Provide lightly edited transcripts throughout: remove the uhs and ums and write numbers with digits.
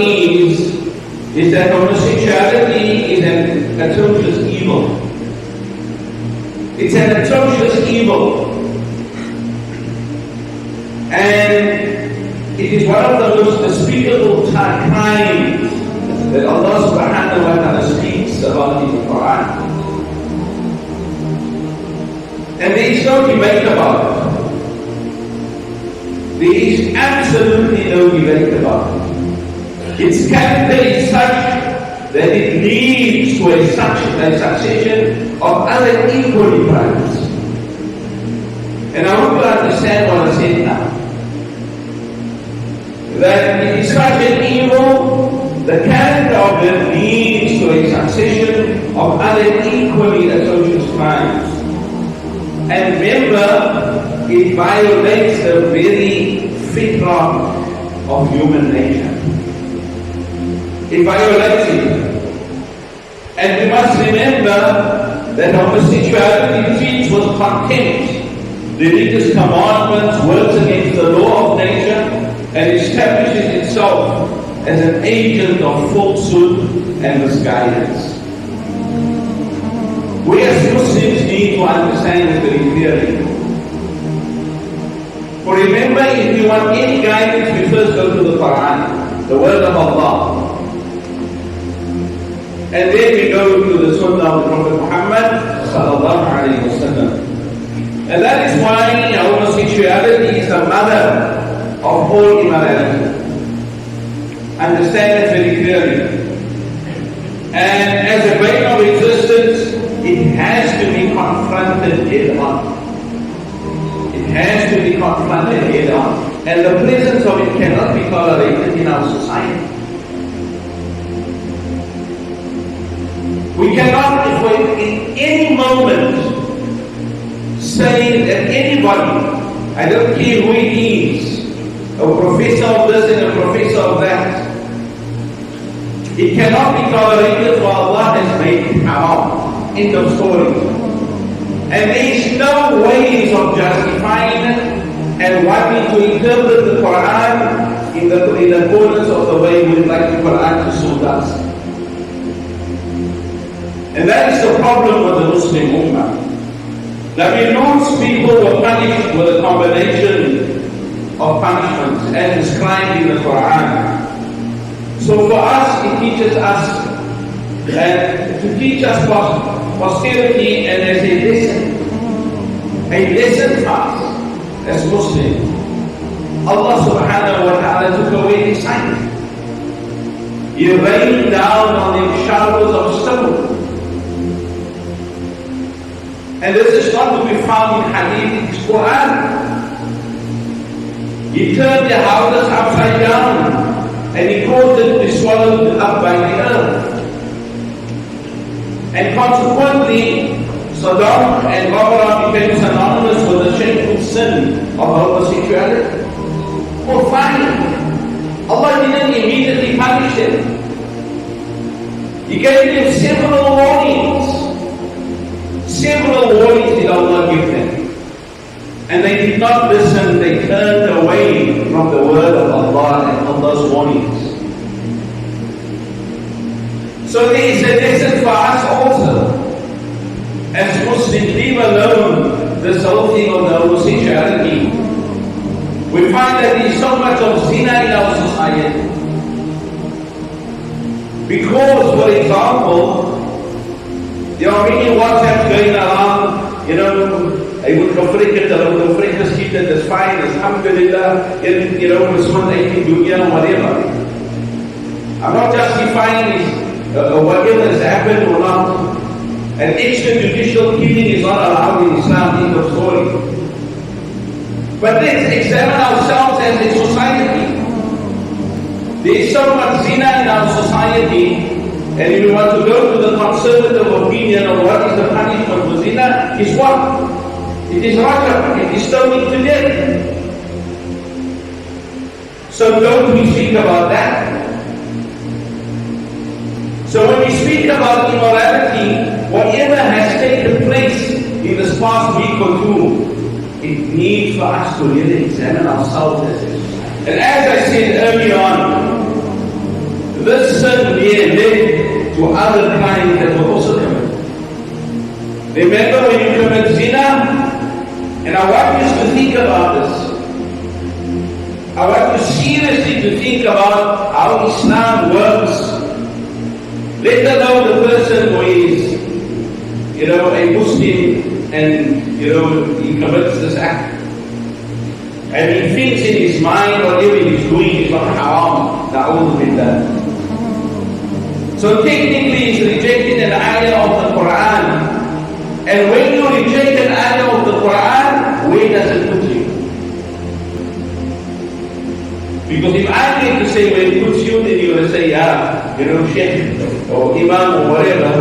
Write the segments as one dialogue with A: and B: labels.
A: is that homosexuality is an atrocious evil. It's an atrocious evil. And it is one of the most despicable crimes that Allah subhanahu wa ta'ala speaks about in the Quran. And there is no debate about it. There is absolutely no debate about it. Its character is such that it leads to a succession of other equally crimes. And I hope you understand what I said now. That it is such an evil, the character of it leads to a succession of other equally atrocious crimes. And remember, it violates the very fitrah of human nature. It violates it. And we must remember that homosexuality treats with contempt religious commandments, works against the law of nature, and establishes itself as an agent of falsehood and misguidance. We as Muslims need to understand this very clearly. For remember, if you want any guidance, we first go to the Quran, the word of Allah. And then we go to the Sunnah of the Prophet Muhammad sallallahu alayhi wa sallam. And that is why homosexuality is the mother of all immorality. Understand that very clearly. And as a way of existence, it has to be confronted head on. It has to be confronted head on. And the presence of it cannot be tolerated in our society. We cannot, if in any moment, say that anybody, I don't care who it is, a professor of this and a professor of that, it cannot be tolerated, for Allah has made it haram. End of story. And there is no ways of justifying it and wanting to interpret the Quran in accordance of the way we would like the Quran to suit us. And that is the problem with the Muslim Ummah. Now, Lord's people were punished with a combination of punishments as described in the Quran. So for us, it teaches us, and to teach us posterity and as a lesson for us as Muslims. Allah subhanahu wa ta'ala took away His sight. He rained down on them showers of stone. And this is not to be found in Hadith, it's Quran. He turned the houses upside down and He caused them to be swallowed up by the earth. And consequently, Sodom and Gomorrah became synonymous with the shameful sin of homosexuality. Oh, fine. Allah didn't immediately punish them. He gave them several warnings. Several warnings did Allah give them. And they did not listen, they turned away from the word of Allah and Allah's warnings. So there is a lesson for us also. As Muslims, leave alone this whole thing of the homosexuality. We find that there is so much of zina in our society. Because, for example, there are many WhatsApps going around, hy moet gefrik het, hulle moet gefrik geskiet het, dis fine, dis alhamdulillah, dis wat ek doen, whatever. I'm not justifying whatever has happened or not. An extrajudicial killing is not allowed in Islam, end of story. But let's examine ourselves as a society. There is so much zina in our society. And if we want to go to the conservative opinion of what is the punishment for zina, is what? It is rajam, it is stoning to death. So don't we speak about that? So when we speak about immorality, whatever has taken place in this past week or two, it needs for us to really examine ourselves as a society. And as I said earlier on, this sin led to other crimes that were also committed. Remember when you commit zina? And I want you to think about this. I want you seriously to think about how Islam works. Let alone the person who is, a Muslim and, he commits this act. And he thinks in his mind whatever he's doing is not haram. Na'udhu billah. So technically he's rejecting an ayah of the Quran. And when you reject an ayah of the Quran, where does it put you? Because if I need to say where it puts you, then you will say, Sheikh or Imam or whatever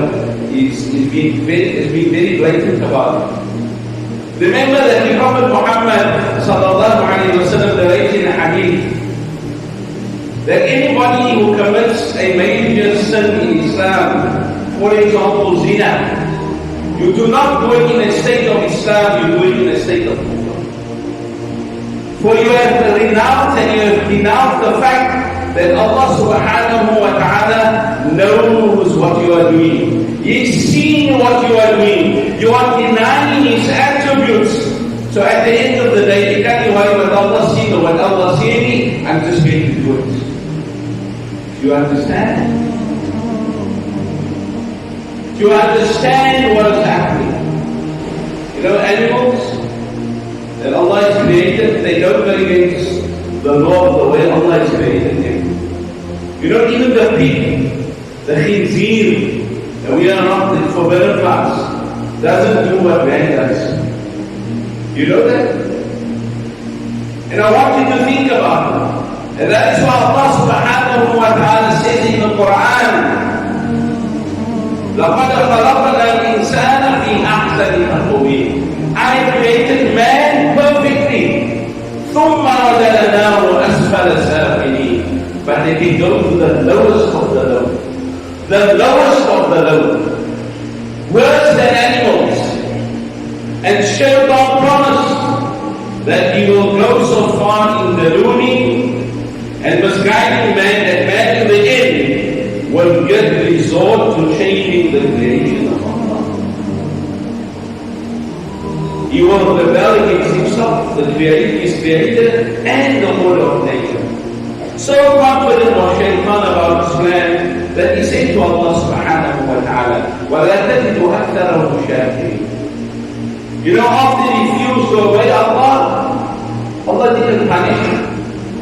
A: is being very blatant about it. Remember that the Prophet Muhammad sallallahu alayhi wa sallam narrated in a hadith that anybody who commits a major sin in Islam, for example zina, you do not do it in a state of Islam, you do it in a state of kufr. For you have renounced and you have denounced the fact that Allah subhanahu wa ta'ala knows what you are doing. He is seeing what you are doing. You are denying His attributes. So at the end of the day, you can't worry what Allah sees or what Allah sees me. I'm just going to do it. Do you understand? Do you understand what is happening? Animals that Allah has created, they don't go against the law of the way Allah has created them. Even the pig, the khinzir, and we are not the forbidden class, doesn't do what man does. You know that? And I want you to think about it. And that is why Allah subhanahu wa ta'ala says in the Quran, لَقَدْ خَلَقْنَا الْإِنسَانَ فِي أَحْسَنِ تَقْوِيمٍ. I created man perfectly. ثُمَّ رَدَدْنَاهُ أَسْفَلَ سَافِلِينَ. But if we go to the lowest of the low, the lowest of the low, worse than animals, and Shaitan promised that he will go so far in deluding and misguiding man that man in the end will get resort to changing the creation of Allah. He will rebel against himself, the creator, and the order of nature. So confident was Shaitan about his plan that he said to Allah subhanahu wa ta'ala, وَلَا تَجِدُ أَكْثَرَهُمْ شَاكِرِينَ. After he refused to obey Allah, Allah didn't punish him.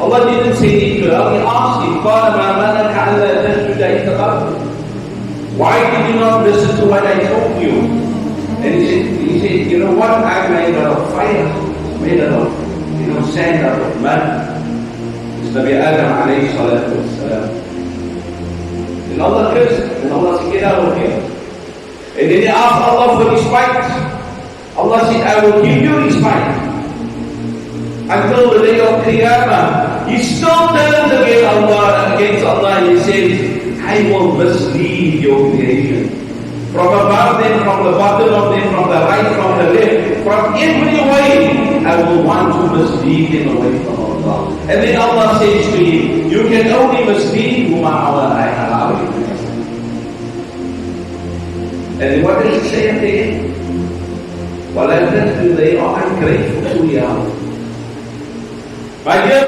A: Allah didn't say it to him. He asked him, قَالَ مَا مَنَكَ أَلَّا تَسْجُدَ إِذْ أَمَرْتُكَ. Why did you not listen to what I told you? And he said, what? I made out of fire, made out of, sand, out of mud. It's Nabi Adam alayhi salatu wassalam. And Allah cursed him, and Allah said, get out of here. And then he asked Allah for respite. Allah said, I will give you respite until the day of Qiyamah. He still turns against Allah and he says, I will mislead your creation. From above them, from the bottom of them, from the right, from the left, from every way, I will want to mislead them away from Allah. And then Allah says to him, you can only mislead whom I allow you to mislead. And then what does he say at the end? Well, they are ungrateful to you. My dear